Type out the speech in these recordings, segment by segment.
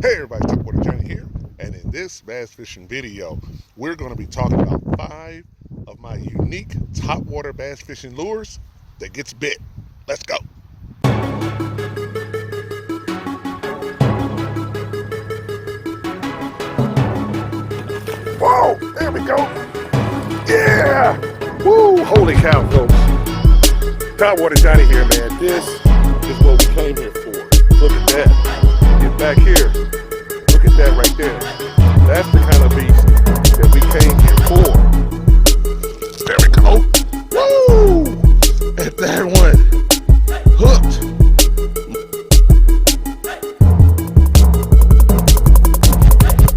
Hey everybody, Topwater Johnny here, and in this bass fishing video, we're going to be talking about 5 of my unique topwater bass fishing lures that gets bit. Let's go. Whoa, there we go. Yeah! Woo, holy cow, folks. Topwater Johnny here, man. This is what we came here for. Look at that. Get back here. Look at that right there. That's the kind of beast that we came here for. There we go. Woo! And that one hooked.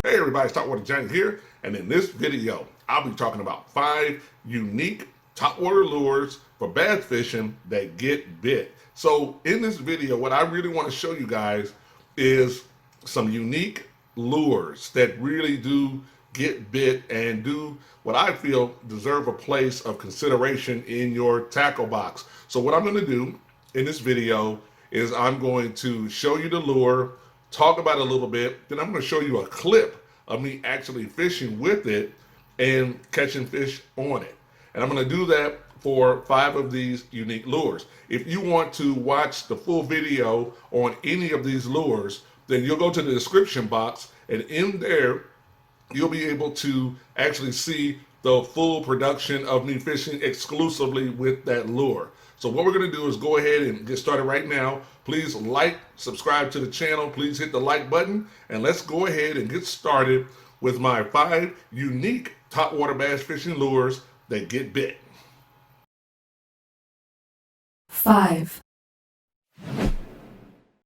Hey everybody, it's Topwater Johnny here, and in this video, I'll be talking about 5 unique topwater lures for bass fishing that get bit. So in this video, what I really want to show you guys is some unique lures that really do get bit and do what I feel deserve a place of consideration in your tackle box. So what I'm going to do in this video is I'm going to show you the lure, talk about it a little bit, then I'm going to show you a clip of me actually fishing with it and catching fish on it. And I'm going to do that for 5 of these unique lures. If you want to watch the full video on any of these lures, then you'll go to the description box, and in there you'll be able to actually see the full production of me fishing exclusively with that lure. So what we're going to do is go ahead and get started right now. Please like, subscribe to the channel, please hit the like button, and let's go ahead and get started with my 5 unique topwater bass fishing lures that get bit. 5.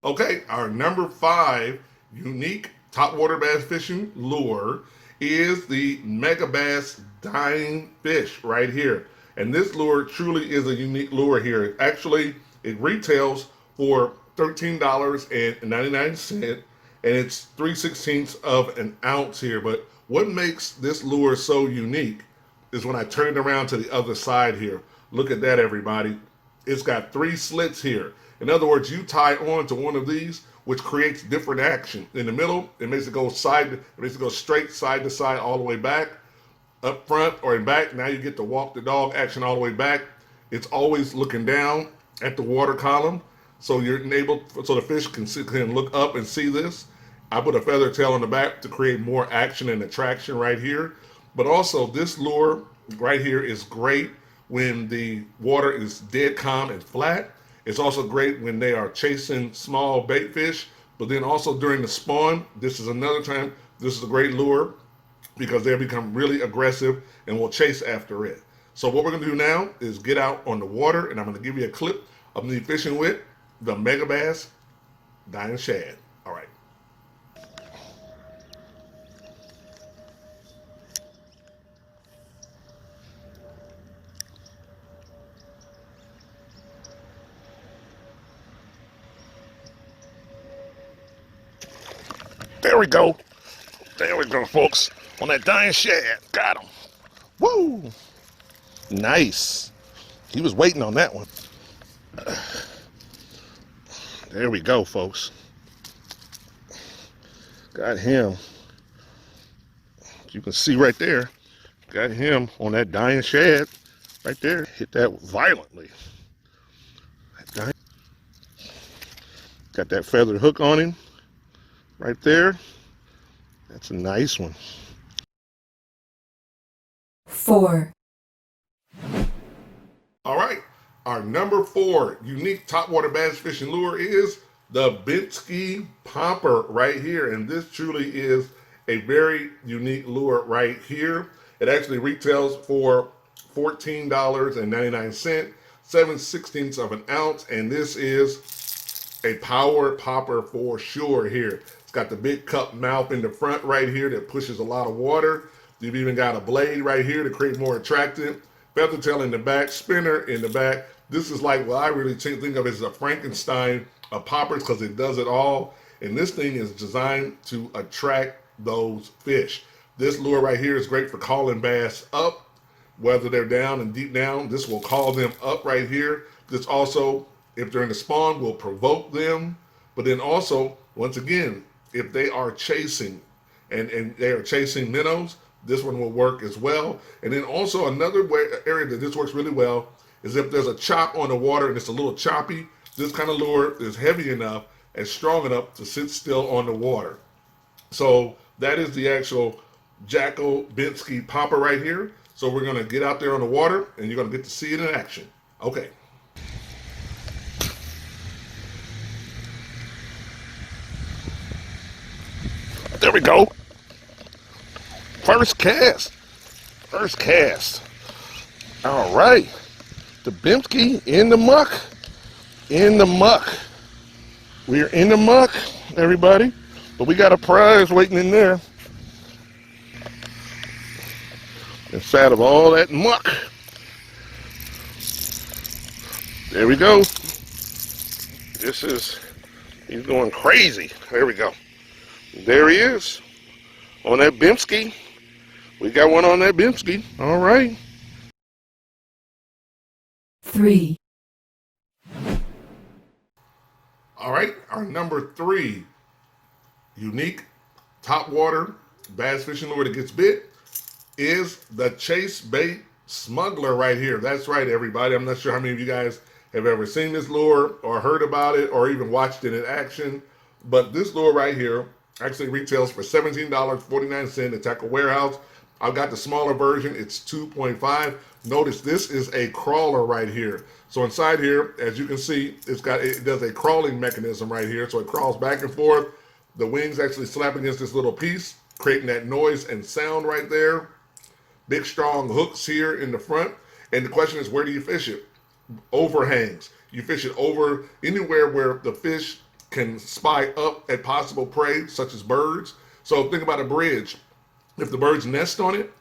Okay, our number 5 unique topwater bass fishing lure is the Megabass dying fish right here. And this lure truly is a unique lure here. Actually, it retails for $13.99, and it's 3/16 of an ounce here. But what makes this lure so unique is when I turn it around to the other side here. Look at that, everybody. It's got 3 slits here. In other words, you tie on to one of these, which creates different action. In the middle, it makes it go straight side to side all the way back, up front or in back. Now you get the walk the dog action all the way back. It's always looking down at the water column, so so the fish can look up and see this. I put a feather tail on the back to create more action and attraction right here. But also this lure right here is great when the water is dead calm and flat. It's also great when they are chasing small bait fish, but then also during the spawn, this is another time, this is a great lure because they become really aggressive and will chase after it. So what we're gonna do now is get out on the water, and I'm gonna give you a clip of me fishing with the Megabass dying shad. All right. There we go. There we go, folks. On that dying shad. Got him. Woo! Nice. He was waiting on that one. There we go, folks. Got him. You can see right there. Got him on that dying shad. Right there. Hit that violently. Got that feathered hook on him. Right there. That's a nice one. 4. All right. Our number 4 unique topwater bass fishing lure is the Binksy Pomper right here. And this truly is a very unique lure right here. It actually retails for $14.99, 7/16 of an ounce. And this is a power popper for sure here. It's got the big cup mouth in the front right here that pushes a lot of water. You've even got a blade right here to create more attractive. Feather tail in the back, spinner in the back. This is like what I really think of as a Frankenstein of poppers because it does it all. And this thing is designed to attract those fish. This lure right here is great for calling bass up, whether they're down and deep down. This will call them up right here. This also, if they're in the spawn, will provoke them. But then also, once again, if they are chasing and they are chasing minnows, this one will work as well. And then also another area that this works really well is if there's a chop on the water and it's a little choppy, this kind of lure is heavy enough and strong enough to sit still on the water. So that is the actual Jackall Binksy popper right here. So we're gonna get out there on the water and you're gonna get to see it in action. Okay. There we go. First cast. First cast. All right. The Binksy in the muck. In the muck. We're in the muck, everybody. But we got a prize waiting in there. Inside of all that muck. There we go. He's going crazy. There we go. There he is. On that Binksy. We got one on that Binksy. All right. 3. All right. Our number 3 unique topwater bass fishing lure that gets bit is the Chasebait Smuggler right here. That's right, everybody. I'm not sure how many of you guys have ever seen this lure or heard about it or even watched it in action, but this lure right here actually retails for $17.49 at Tackle Warehouse. I've got the smaller version. It's 2.5. Notice this is a crawler right here. So inside here, as you can see, it does a crawling mechanism right here. So it crawls back and forth. The wings actually slap against this little piece, creating that noise and sound right there. Big strong hooks here in the front. And the question is, where do you fish it? Overhangs. You fish it over anywhere where the fish can spy up at possible prey, such as birds. So think about a bridge. If the birds nest on it,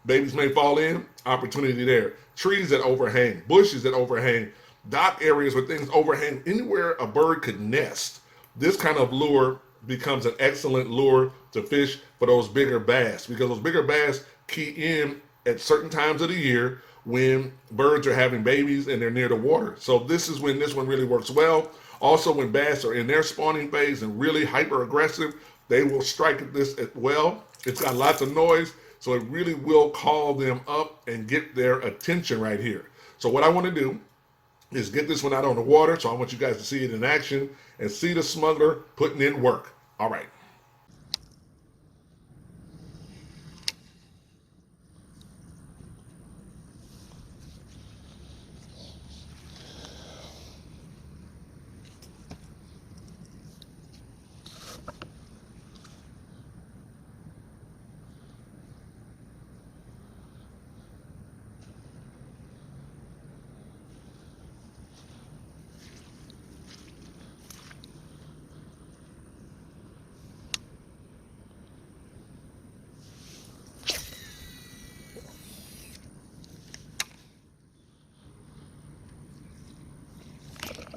babies may fall in, opportunity there. Trees that overhang, bushes that overhang, dock areas where things overhang, anywhere a bird could nest. This kind of lure becomes an excellent lure to fish for those bigger bass, because those bigger bass key in at certain times of the year when birds are having babies and they're near the water. So this is when this one really works well. Also, when bass are in their spawning phase and really hyper aggressive, they will strike at this as well. It's got lots of noise, so it really will call them up and get their attention right here. So what I want to do is get this one out on the water. So I want you guys to see it in action and see the Smuggler putting in work. All right.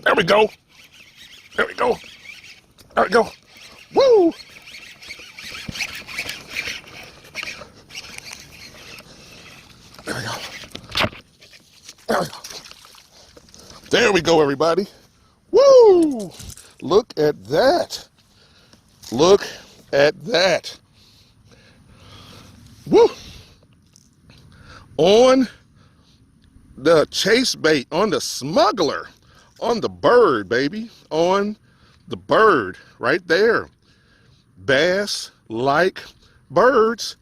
There we go. There we go. There we go. Woo! There we go. There we go. There we go, everybody. Woo! Look at that. Look at that. Woo! On the Chasebait, on the Smuggler, on the bird, baby, on the bird right there. Bass like birds.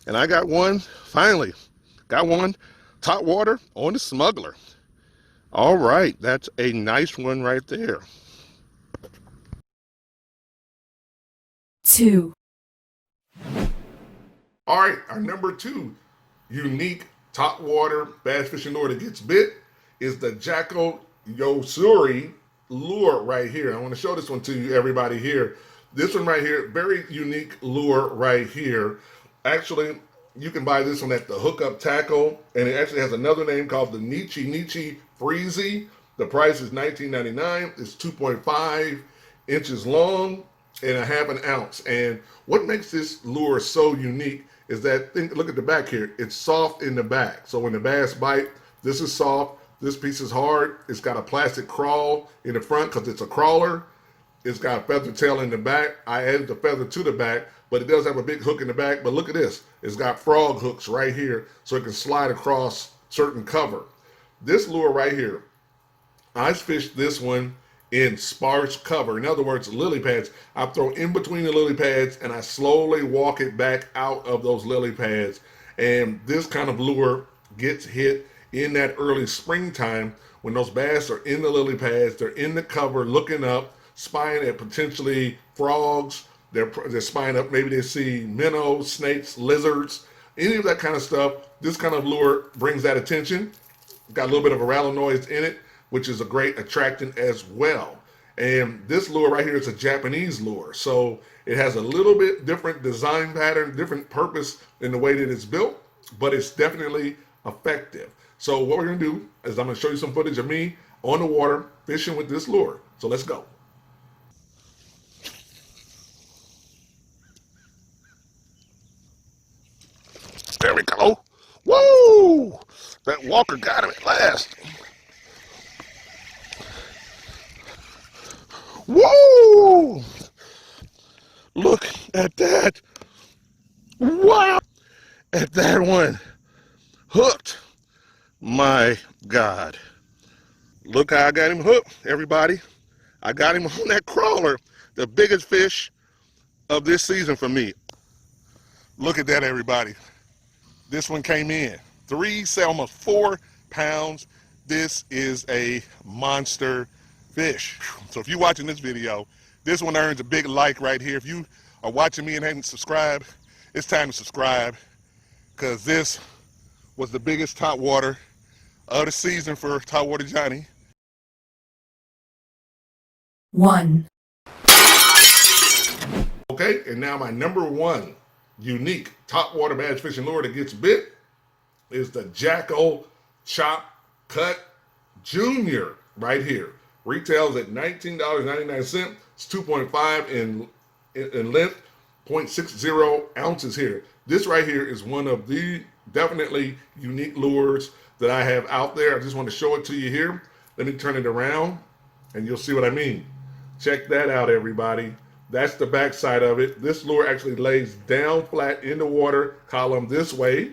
And I got one, finally, got one top water on the Smuggler. All right, that's a nice one right there. 2. All right, our number 2 unique top water bass fishing lure that gets bit is the Jackall Yosuri lure right here. I want to show this one to you, everybody here. This one right here, very unique lure right here. Actually, you can buy this one at the Hookup Tackle, and it actually has another name called the Nichi Freezy. The price is $19.99. It's 2.5 inches long and a half an ounce. And what makes this lure so unique is that, look at the back here. It's soft in the back. So when the bass bite, this is soft. This piece is hard. It's got a plastic crawl in the front because it's a crawler. It's got a feather tail in the back. I added the feather to the back, but it does have a big hook in the back. But look at this. It's got frog hooks right here so it can slide across certain cover. This lure right here, I fished this one in sparse cover. In other words, lily pads. I throw in between the lily pads and I slowly walk it back out of those lily pads. And this kind of lure gets hit in that early springtime when those bass are in the lily pads, they're in the cover looking up, spying at potentially frogs. They're spying up, maybe they see minnows, snakes, lizards, any of that kind of stuff. This kind of lure brings that attention. Got a little bit of a rattle noise in it, which is a great attractant as well. And this lure right here is a Japanese lure. So it has a little bit different design pattern, different purpose in the way that it's built, but it's definitely effective. So what we're gonna do is I'm gonna show you some footage of me on the water fishing with this lure. So let's go. There we go. Woo! That walker got him at last. Whoa! Look at that. Wow! At that one. Hooked. My God. Look how I got him hooked, everybody. I got him on that crawler. The biggest fish of this season for me. Look at that, everybody. This one came in. Almost 4 pounds. This is a monster fish. So if you're watching this video, this one earns a big like right here. If you are watching me and haven't subscribed, it's time to subscribe, because this was the biggest topwater of the season for Topwater Johnny. 1. Okay, and now my number one unique topwater bass fishing lure that gets bit is the Jackall Chop Cut Junior right here. Retails at $19.99. It's 2.5 in length, 0.60 ounces here. This right here is one of the definitely unique lures that I have out there. I just want to show it to you here. Let me turn it around and you'll see what I mean. Check that out, everybody. That's the back side of it. This lure actually lays down flat in the water column this way,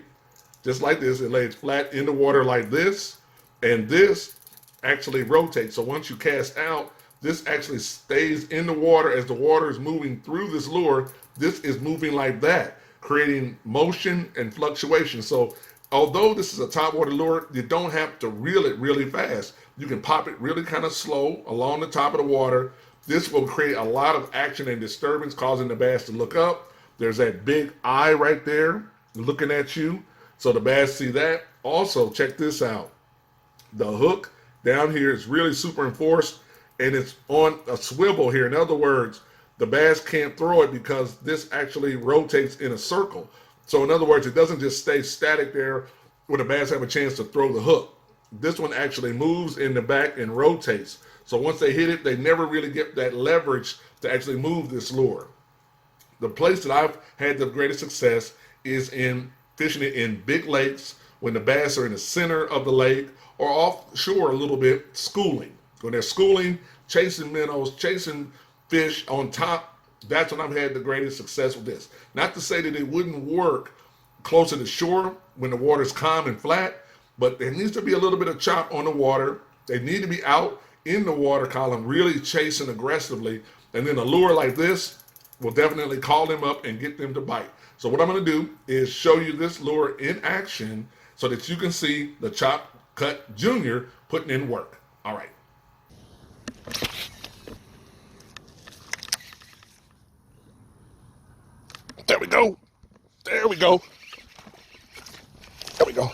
just like this. It lays flat in the water like this, and this actually rotates. So once you cast out, this actually stays in the water as the water is moving through this lure. This is moving like that, creating motion and fluctuation. So although this is a topwater lure, you don't have to reel it really fast. You can pop it really kind of slow along the top of the water. This will create a lot of action and disturbance, causing the bass to look up. There's that big eye right there looking at you, so the bass see that. Also, check this out. The hook down here is really superimposed, and it's on a swivel here. In other words, the bass can't throw it because this actually rotates in a circle. So in other words, it doesn't just stay static there where the bass have a chance to throw the hook. This one actually moves in the back and rotates. So once they hit it, they never really get that leverage to actually move this lure. The place that I've had the greatest success is in fishing it in big lakes when the bass are in the center of the lake, or offshore a little bit, schooling. When they're schooling, chasing minnows, chasing fish on top, that's when I've had the greatest success with this. Not to say that it wouldn't work closer to shore when the water's calm and flat, but there needs to be a little bit of chop on the water. They need to be out in the water column, really chasing aggressively. And then a lure like this will definitely call them up and get them to bite. So what I'm gonna do is show you this lure in action so that you can see the Chop Cut Junior putting in work. All right. There we go. There we go. There we go.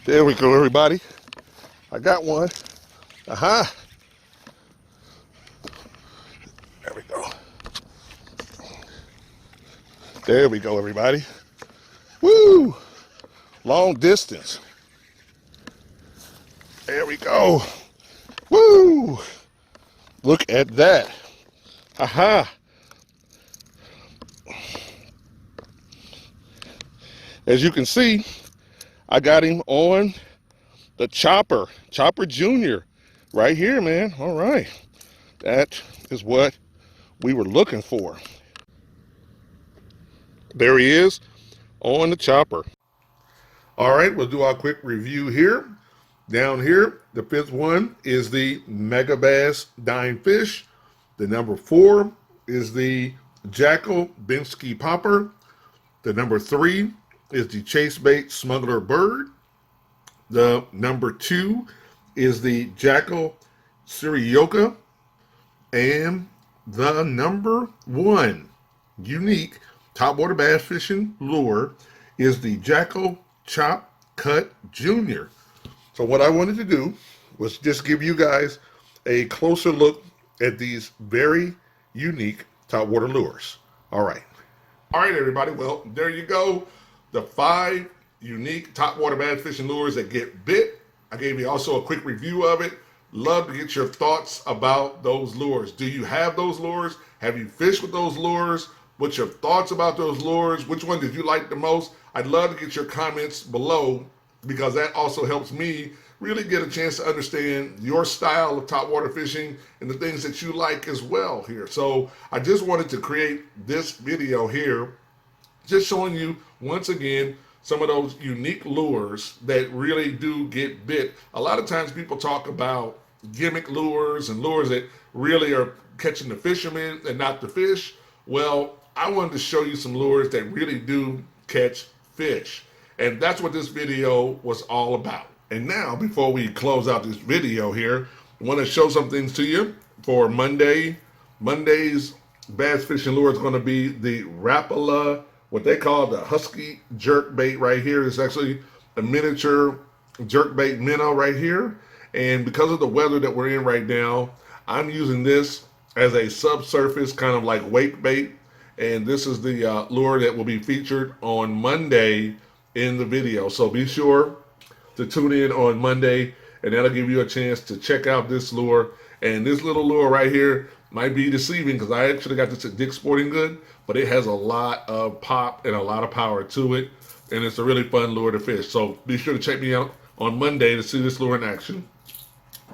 There we go, everybody. I got one. Aha. There we go. There we go, everybody. Woo! Long distance. There we go. Woo! Look at that. Aha. As you can see, I got him on the Chopper Junior right here, man. All right. That is what we were looking for. There he is on the chopper. All right, we'll do our quick review here. Down here, the fifth one is the Megabass Dying Fish. The number 4 is the Jackall Binksy Popper. The number 3 is the Chasebait Smuggler Bird. The number 2 is the Jackall Suryoka. And the number 1 unique topwater bass fishing lure is the Jackall Chop Cut Junior. So what I wanted to do was just give you guys a closer look at these very unique topwater lures. All right. All right, everybody. Well, there you go. The 5 unique topwater bass fishing lures that get bit. I gave you also a quick review of it. Love to get your thoughts about those lures. Do you have those lures? Have you fished with those lures? What's your thoughts about those lures? Which one did you like the most? I'd love to get your comments below, because that also helps me really get a chance to understand your style of topwater fishing and the things that you like as well here. So I just wanted to create this video here, just showing you once again some of those unique lures that really do get bit. A lot of times people talk about gimmick lures and lures that really are catching the fishermen and not the fish. Well, I wanted to show you some lures that really do catch fish. And that's what this video was all about. And now, before we close out this video here, I want to show some things to you for Monday. Monday's bass fishing lure is going to be the Rapala, what they call the Husky jerk bait right here. It's actually a miniature jerk bait minnow right here. And because of the weather that we're in right now, I'm using this as a subsurface kind of like wake bait. And this is the lure that will be featured on Monday in the video. So be sure to tune in on Monday, and that'll give you a chance to check out this lure. And this little lure right here might be deceiving, because I actually got this at Dick's Sporting Good, but it has a lot of pop and a lot of power to it. And it's a really fun lure to fish. So be sure to check me out on Monday to see this lure in action.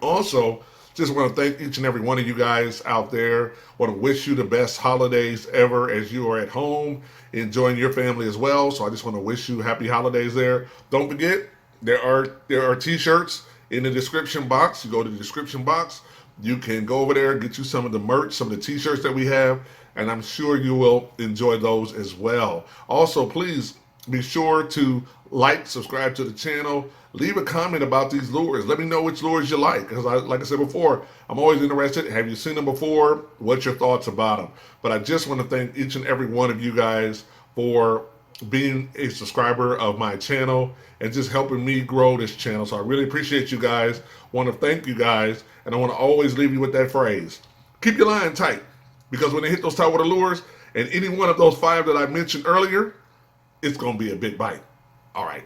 Also, just want to thank each and every one of you guys out there. Want to wish you the best holidays ever as you are at home, enjoying your family as well. So I just want to wish you happy holidays there. Don't forget, there are t-shirts in the description box. You go to the description box. You can go over there, get you some of the merch, some of the t-shirts that we have, and I'm sure you will enjoy those as well. Also, please be sure to like, subscribe to the channel, leave a comment about these lures. Let me know which lures you like, because like I said before, I'm always interested. Have you seen them before? What's your thoughts about them? But I just want to thank each and every one of you guys for being a subscriber of my channel and just helping me grow this channel. So I really appreciate you guys. Want to thank you guys, and I want to always leave you with that phrase: keep your line tight, because when they hit those topwater lures, and any one of those 5 that I mentioned earlier, it's going to be a big bite. All right.